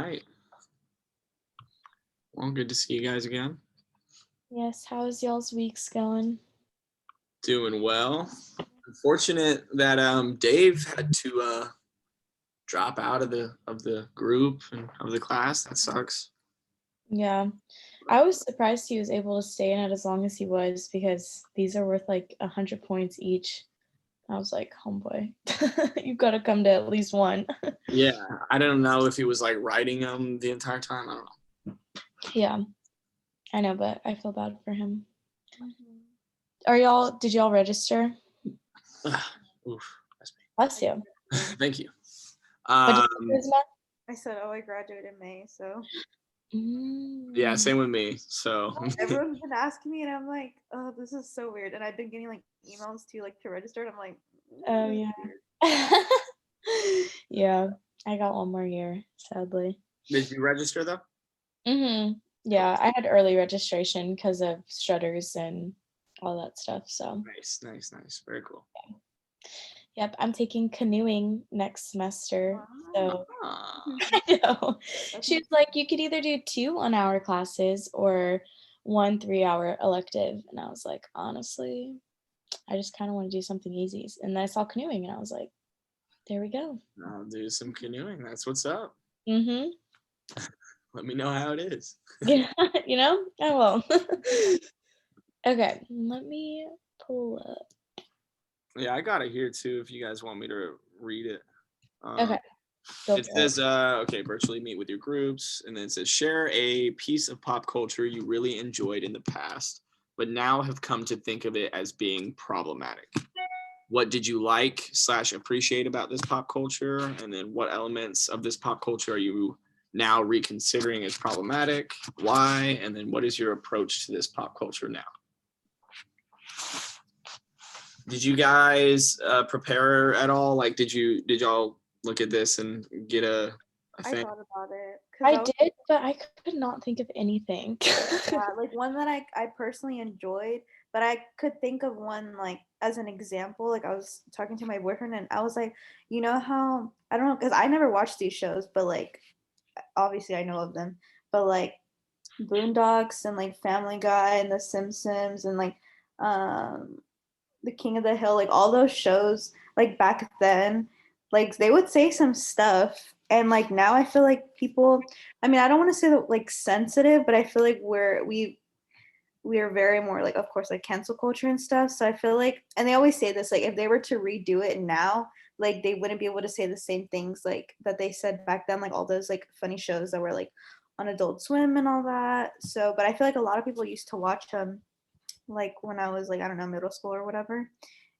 right. Well, good to see you guys again. Yes, how's y'all's weeks going? Doing well. Unfortunate that Dave had to drop out of the group and of the class. That sucks. Yeah, I was surprised he was able to stay in it as long as he was because these are worth like 100 points each. I was like, homeboy, you've got to come to at least one. Yeah, I don't know if he was like writing them the entire time. I don't know. Yeah, I know, but I feel bad for him. Mm-hmm. Did y'all register? Oof, that's me. Bless you. Thank you. What did you do, Isma? I said, I graduated in May, so Yeah, same with me. So everyone's been asking me, and I'm like, oh, this is so weird. And I've been getting like emails to register, and I'm like, Oh yeah. Yeah, I got one more year, sadly. did you register though? Yeah, I had early registration because of Strutters and all that stuff. So Nice. Very cool. yep, I'm taking canoeing next semester. So Ah. I know. She was like, you could either do 2 1-hour classes or 1 3-hour elective. And I was like, honestly, I just kind of want to do something easy. And then I saw canoeing and I was like, there we go. I'll do some canoeing. That's what's up. Mm-hmm. Let me know how it is. Yeah, I will. Okay, let me pull up. Yeah, I got it here too if you guys want me to read it. Okay. It says, okay, virtually meet with your groups. And then it says, share a piece of pop culture you really enjoyed in the past, but now have come to think of it as being problematic. What did you like / appreciate about this pop culture? And then what elements of this pop culture are you now reconsidering as problematic? Why? And then what is your approach to this pop culture now? Did you guys prepare at all? Like, did y'all look at this and get a thing? I thought about it. I did, but I could not think of anything. Yeah, like one that I personally enjoyed, but I could think of one like as an example. Like I was talking to my boyfriend, and I was like, you know how I don't know because I never watched these shows, but like obviously I know of them, but like Boondocks and like Family Guy and The Simpsons and like um The King of the Hill, like all those shows, like back then, like they would say some stuff. And like now I feel like people, I mean, I don't want to say that like sensitive, but I feel like we are very more like, of course, like cancel culture and stuff. So I feel like, and they always say this, like if they were to redo it now, like they wouldn't be able to say the same things like that they said back then, like all those like funny shows that were like on Adult Swim and all that. So, but I feel like a lot of people used to watch them like when I was like, I don't know, middle school or whatever.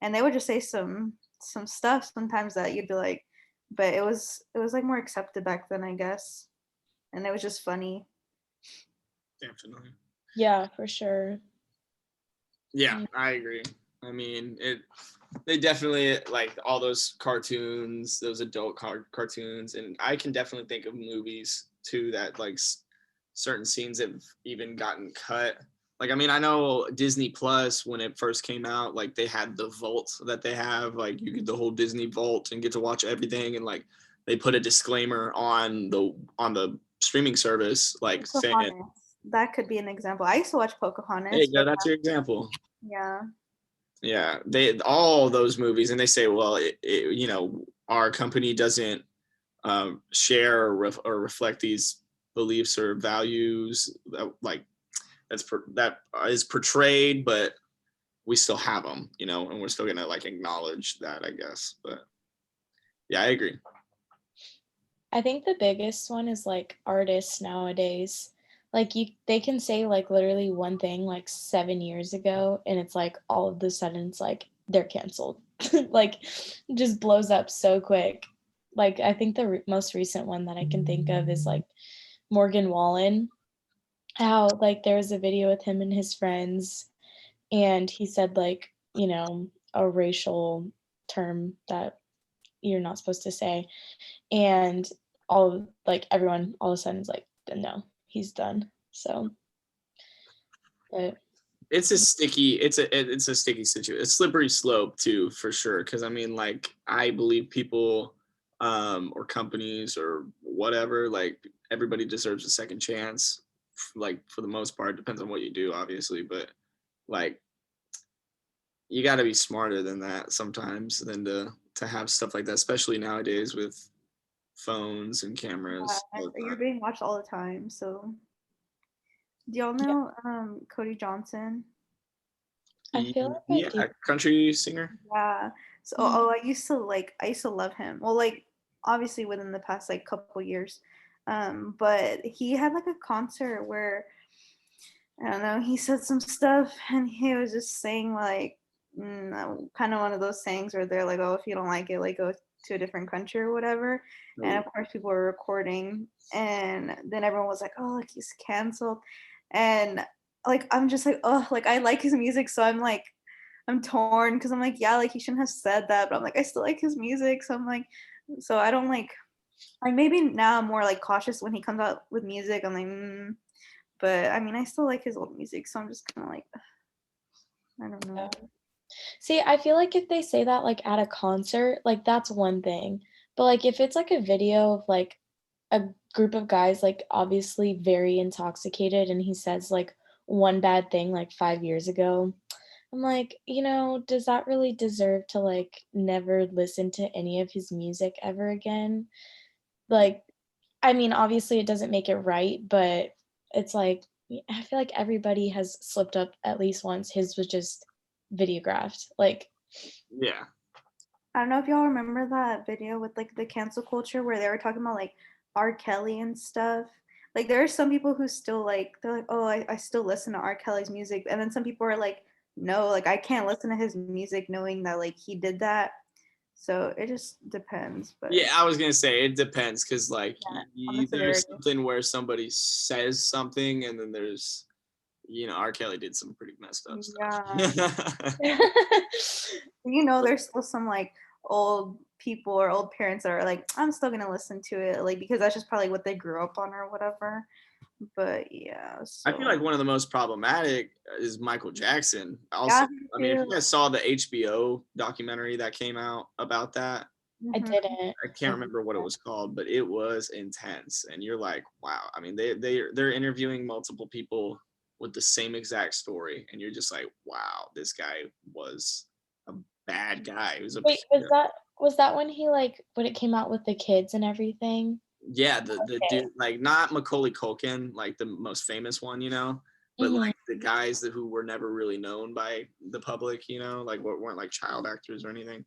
And they would just say some stuff sometimes that you'd be like, but it was like more accepted back then, I guess. And it was just funny. Definitely. Yeah, for sure. Yeah, I agree. I mean, they definitely like all those cartoons, those adult cartoons, and I can definitely think of movies too that like certain scenes have even gotten cut. Like, I mean, I know Disney Plus when it first came out, like they had the vault that they have, like you get the whole Disney vault and get to watch everything, and like they put a disclaimer on the streaming service, like saying, that could be an example. I used to watch Pocahontas. "Hey, that's your example." Yeah. Yeah, they all those movies, and they say, well, our company doesn't share or reflect these beliefs or values that that is portrayed, but we still have them, and we're still gonna like acknowledge that, I guess. But yeah, I agree. I think the biggest one is like artists nowadays. Like they can say like literally one thing like 7 years ago, and it's like all of a sudden it's like they're canceled. Like it just blows up so quick. Like I think the most recent one that I can think of is like Morgan Wallen. How like there was a video with him and his friends, and he said like a racial term that you're not supposed to say, and everyone all of a sudden is like, no, he's done. So but It's a sticky situation. It's slippery slope too, for sure, because I mean, like, I believe people or companies or whatever. Like everybody deserves a second chance. Like for the most part, depends on what you do, obviously, but like you got to be smarter than that sometimes than to have stuff like that, especially nowadays with phones and cameras. You're being watched all the time. So, do y'all know Cody Johnson? I feel like Yeah, I do. country singer. Yeah. So, I used to love him. Well, like obviously within the past like couple years, but he had like a concert where I don't know, he said some stuff and he was just saying like kind of one of those sayings where they're like, oh, if you don't like it, like go to a different country or whatever. And of course, people were recording, and then everyone was like, oh, like he's canceled, and like I'm just like, oh, like I like his music, so I'm like, I'm torn because I'm like, yeah, like he shouldn't have said that, but I'm like, I still like his music, so I'm like, so I don't like maybe now I'm more like cautious when he comes out with music. I'm like, but I mean, I still like his old music, so I'm just kind of like, I don't know. See, I feel like if they say that like at a concert, like that's one thing. But like if it's like a video of like a group of guys like obviously very intoxicated and he says like one bad thing like 5 years ago, I'm like, does that really deserve to like never listen to any of his music ever again? Like, I mean, obviously it doesn't make it right, but it's like I feel like everybody has slipped up at least once. His was just videographed. Like, Yeah. I don't know if y'all remember that video with like the cancel culture where they were talking about like R. Kelly and stuff. Like there are some people who still like they're like, oh, I still listen to R. Kelly's music, and then some people are like, no, like I can't listen to his music knowing that like he did that. So it just depends. But Yeah, I was gonna say it depends because like on the there's severity. something where somebody says something and then there's R. Kelly did some pretty messed up Yeah. stuff. There's still some like old people or old parents that are like, I'm still gonna listen to it, like because that's just probably what they grew up on or whatever. But yeah, I feel like so one of the most problematic is Michael Jackson. Also, yeah, I mean, if you guys saw the HBO documentary that came out about that, I mhm. didn't. I can't remember what it was called, but it was intense. And you're like, wow. I mean, they're interviewing multiple people with the same exact story, and you're just like, wow, this guy was a bad guy. He was a Wait, was that when it came out with the kids and everything? yeah, the Okay. dude, like not Macaulay Culkin, like the most famous one, but Mhm. like the guys who were never really known by the public, like weren't like child actors or anything.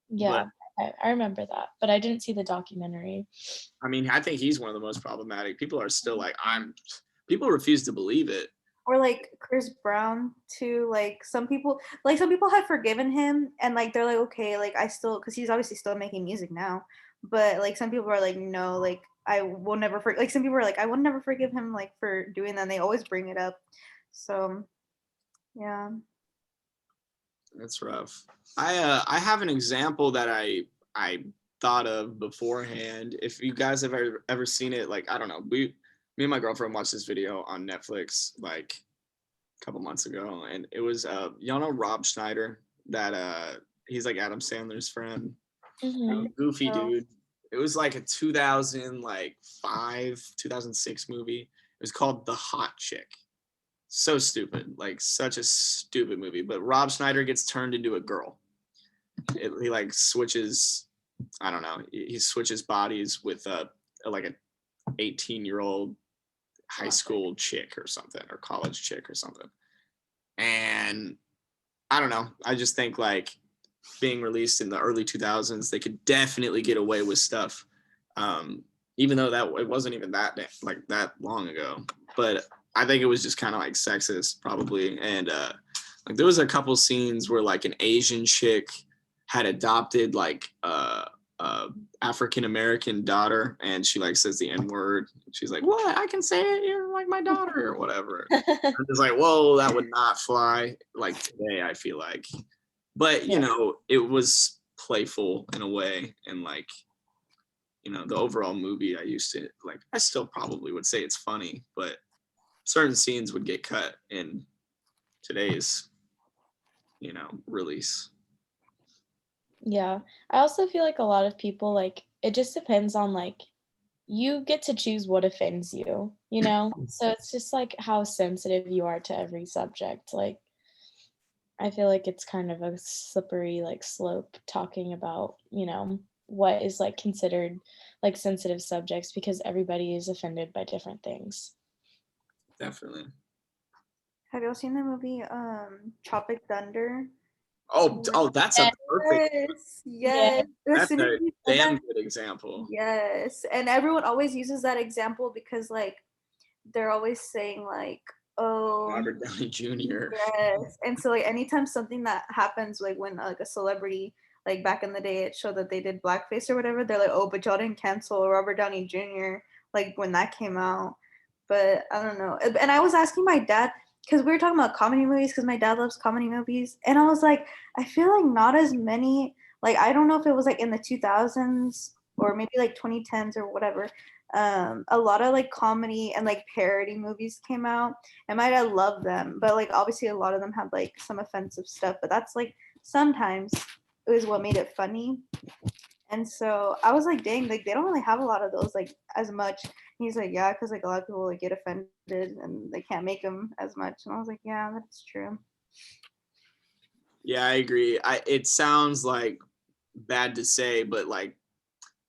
But Yeah, I remember that, but I didn't see the documentary. I mean, I think he's one of the most problematic. People are still like, people refuse to believe it. Or like Chris Brown too. Like some people have forgiven him, and like they're like, okay, like I still, because he's obviously still making music now, but like some people are like, no, like I will never like some people are like, I will never forgive him like for doing that. And they always bring it up. So yeah. That's rough. I have an example that I thought of beforehand. If you guys have ever seen it, like I don't know, me and my girlfriend watched this video on Netflix like a couple months ago, and it was y'all know Rob Schneider, that he's like Adam Sandler's friend, Mhm. goofy So dude. It was like a 2005 2006 movie. It was called The Hot Chick. So stupid, like such a stupid movie. But Rob Schneider gets turned into a girl. He like switches, I don't know, he switches bodies with like a 18-year-old high school chick or something, or college chick or something. And I don't know, I just think like being released in the early 2000s, they could definitely get away with stuff, even though that it wasn't even that like that long ago. But I think it was just kind of like sexist probably. And like there was a couple scenes where like an Asian chick had adopted like African American daughter, and she like says the N word. She's like, "What? I can say it. You're like my daughter or whatever." I'm just like, "Whoa, that would not fly like today." I feel like, but Yeah. it was playful in a way, and like the overall movie, I still probably would say it's funny, but certain scenes would get cut in today's release. Yeah. I also feel like a lot of people like it just depends on like you get to choose what offends you, you know? So it's just like how sensitive you are to every subject. Like I feel like it's kind of a slippery like slope talking about, you know, what is like considered like sensitive subjects because everybody is offended by different things. Definitely. Have y'all seen the movie Tropic Thunder? Oh, that's a perfect. Yes, Yeah. yes. As That's soon as a you said damn that, good example. yes. And everyone always uses that example because like they're always saying like, oh, Robert Downey Jr. yes. And so like anytime something that happens like when like a celebrity like back in the day it showed that they did blackface or whatever, they're like, oh, but y'all didn't cancel Robert Downey Jr. like when that came out. But I don't know. And I was asking my dad because we were talking about comedy movies because my dad loves comedy movies, and I was like, I feel like not as many. Like I don't know if it was like in the 2000s or maybe like 2010s or whatever. A lot of like comedy and like parody movies came out, and my dad loved them, but like obviously a lot of them had like some offensive stuff, but that's like sometimes it was what made it funny. And so I was like, dang, like they don't really have a lot of those like as much. And he's like, yeah, because like a lot of people like get offended and they can't make them as much. And I was like, yeah, that's true. Yeah, I agree. It sounds like bad to say, but like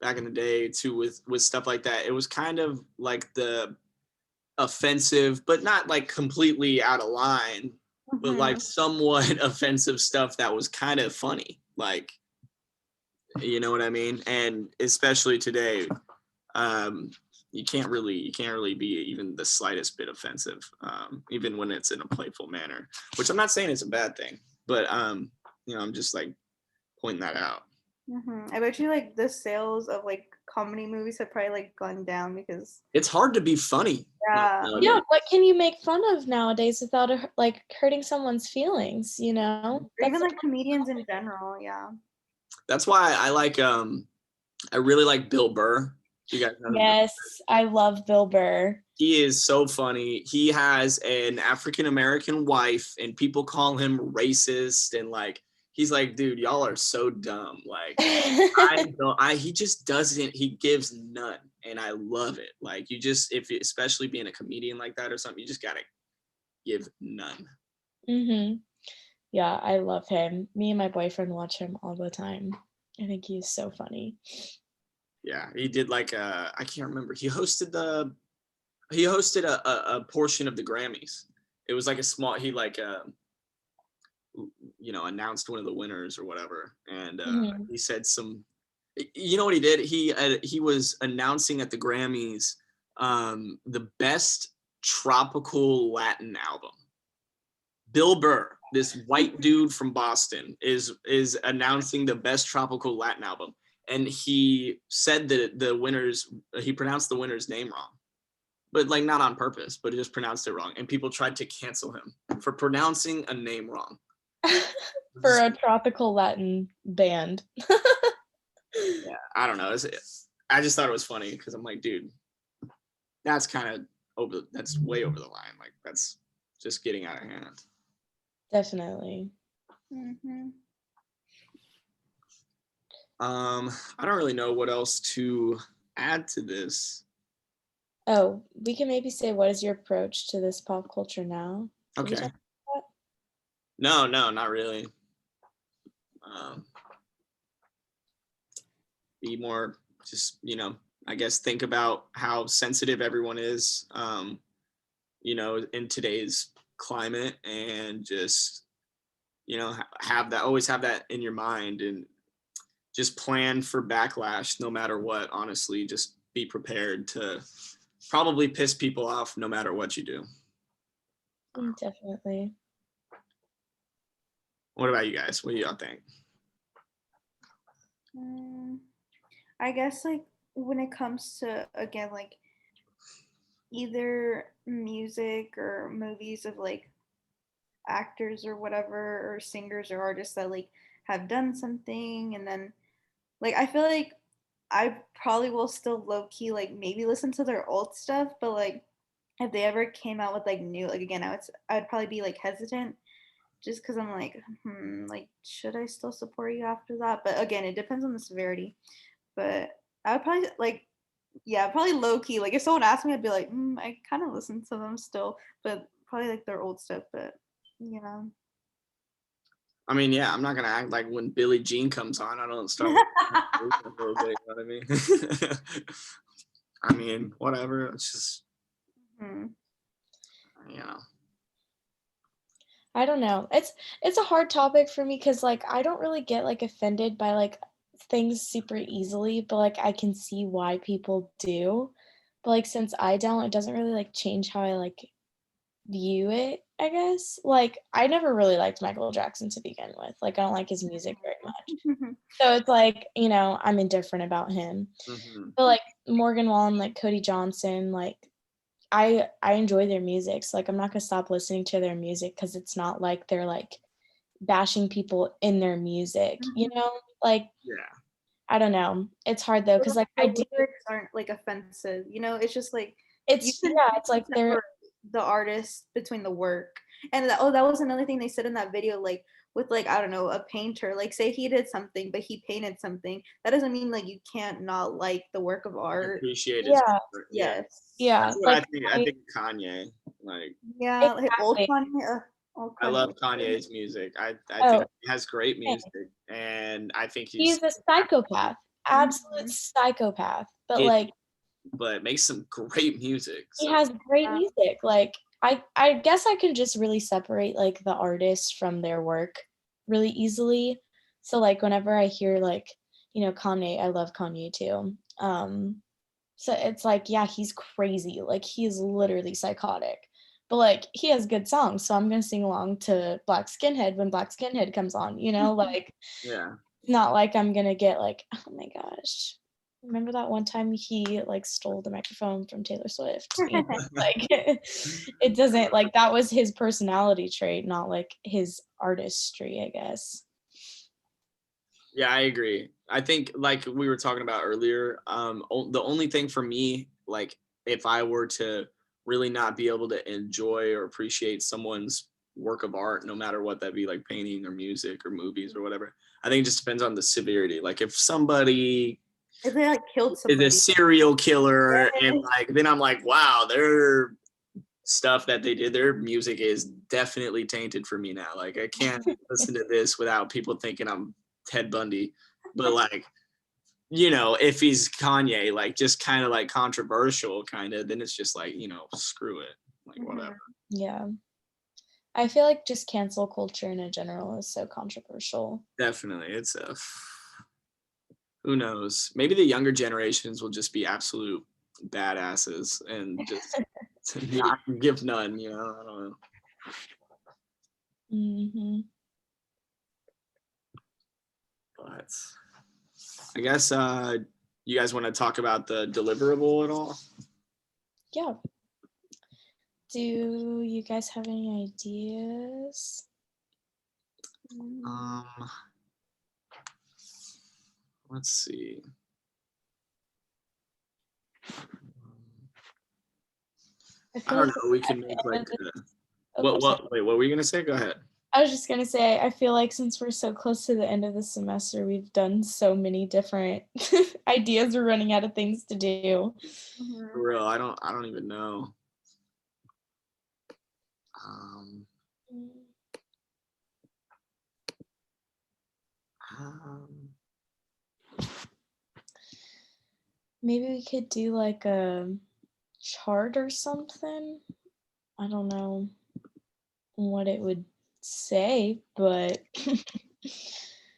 back in the day too, with stuff like that, it was kind of like the offensive, but not like completely out of line, but like Mhm. somewhat offensive stuff that was kind of funny. Like, you know what I mean? And especially today, you can't really be even the slightest bit offensive, even when it's in a playful manner. Which I'm not saying it's a bad thing, but I'm just like pointing that out. I bet you like the sales of like comedy movies have probably like gone down because It's hard to be funny. yeah, Yeah, what can you make fun of nowadays without like hurting someone's feelings, you know? or even like comedians in general. Yeah. That's why I really like Bill Burr. You guys know who Bill? Yes, I love Bill Burr. He is so funny. He has an African American wife, and people call him racist. And like, he's like, dude, y'all are so dumb. Like, I don't. He just doesn't. He gives none, and I love it. Like, especially being a comedian like that or something, you just gotta give none. Mhm. Yeah, I love him. Me and my boyfriend watch him all the time. I think he's so funny. Yeah, he did like I can't remember. He hosted a portion of the Grammys. It was like a small. He like announced one of the winners or whatever, and Mhm. he said some. You know what he did? He was announcing at the Grammys the best tropical Latin album. Bill Burr, this white dude from Boston, is announcing the best tropical Latin album, and he said that he pronounced the winner's name wrong, but like not on purpose, but he just pronounced it wrong, and people tried to cancel him for pronouncing a name wrong. For a tropical Latin band. Yeah, I don't know. I just thought it was funny because I'm like, dude, that's kind of that's way over the line. Like that's just getting out of hand. Definitely. Mm-hmm. I don't really know what else to add to this. Oh, we can maybe say, what is your approach to this pop culture now? Did we Okay. talk about No, not really. Um, be more just, I guess think about how sensitive everyone is, in today's climate, and just, always have that in your mind, and just plan for backlash no matter what. Honestly, just be prepared to probably piss people off no matter what you do. that? Definitely. What about you guys? What do y'all think? I guess like when it comes to again like either music or movies of like actors or whatever or singers or artists that like have done something, and then like I feel like I probably will still low key like maybe listen to their old stuff, but like if they ever came out with like new, like again I'd probably be like hesitant just because I'm like like should I still support you after that? But again, it depends on the severity. But I would probably like, yeah, probably low key. Like if someone asked me, I'd be like, I kind of listen to them still, but probably like their old stuff. But you know, I mean, yeah, I'm not gonna act like when Billie Jean comes on, I don't start listening a little bit. You know what I mean? I mean, whatever. It's just, Mhm. you know. I don't know. It's a hard topic for me because like I don't really get like offended by like things super easily, but like I can see why people do. But like since I don't, it doesn't really like change how I like view it, I guess. Like I never really liked Michael Jackson to begin with. Like I don't like his music very much. So it's like, I'm indifferent about him. Mm-hmm. But like Morgan Wallen, like Cody Johnson, like I enjoy their music. So like I'm not gonna stop listening to their music because it's not like they're like bashing people in their music, Like Yeah. I don't know. It's hard though, because like I do The lyrics aren't like offensive, it's just like you it's can yeah, it's like they're separate the artist between the work. And that was another thing they said in that video, like with like I don't know, a painter, like say he did something but he painted something, that doesn't mean like you can't not like the work of art. Appreciate his yeah, work. Yeah. Yes. yeah, That's what I like think. I think Kanye. Like, Yeah, like old exactly. Kanye. Old I love Kanye. Kanye's music. I think Oh, he has great same. music, and I think he's He's a psychopath, absolute Mhm. psychopath, but it, like but makes some great music. he So has great Yeah. music. Like I guess I can just really separate like the artist from their work really easily. So like whenever I hear like, Kanye, I love Kanye too. So it's like, yeah, he's crazy. Like he is literally psychotic. But like he has good songs, so I'm gonna sing along to Black Skinhead when Black Skinhead comes on, like yeah, it's not like I'm gonna get like, oh my gosh. Remember that one time he like stole the microphone from Taylor Swift? Like it doesn't like that was his personality trait, not like his artistry, I guess. yeah, I agree. I think like we were talking about earlier, the only thing for me, like if I were to really not be able to enjoy or appreciate someone's work of art, no matter what that be, like painting or music or movies or whatever, I think it just depends on the severity. Like if somebody If they like killed is a somebody. serial killer and like then I'm like, wow, their stuff that they did, their music is definitely tainted for me now. Like I can't listen to this without people thinking I'm Ted Bundy. But like, if he's Kanye, like just kind of like controversial kind of, then it's just like, screw it. Like whatever. Yeah. I feel like just cancel culture in a general is so controversial. Definitely. It's a who knows? Maybe the younger generations will just be absolute badasses and just not give none, I don't know. Mm-hmm. But I guess you guys want to talk about the deliverable at all? Yeah. Do you guys have any ideas? Um, let's see. I don't know. We can make like wait, what were you gonna say? Go ahead. I was just gonna say, I feel like since we're so close to the end of the semester, we've done so many different ideas. We're running out of things to do. For real, I don't even know. Um, um, Maybe we could do like a chart or something. I don't know what it would say, but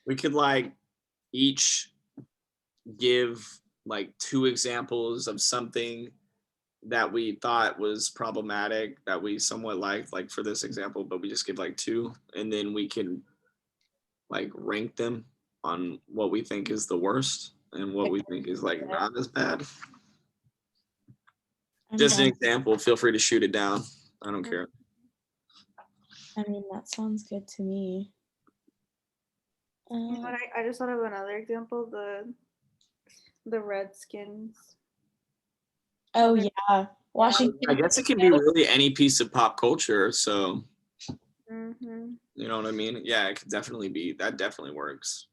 we could like each give like 2 examples of something that we thought was problematic that we somewhat liked, like for this example, but we just give like 2, and then we can like rank them on what we think is the worst and what we think is like not as bad. Just an example. Feel free to shoot it down. I don't care. I mean, that sounds good to me. You know what? I just thought of another example. The Redskins. Oh yeah, Washington. I guess it can be really any piece of pop culture. So, Mm-hmm. you know what I mean? Yeah, it could definitely be. That definitely works.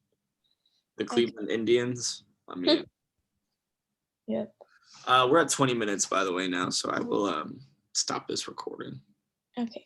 The Cleveland Indians. I mean, Yep. We're at 20 minutes, by the way, now, so I will stop this recording. Okay.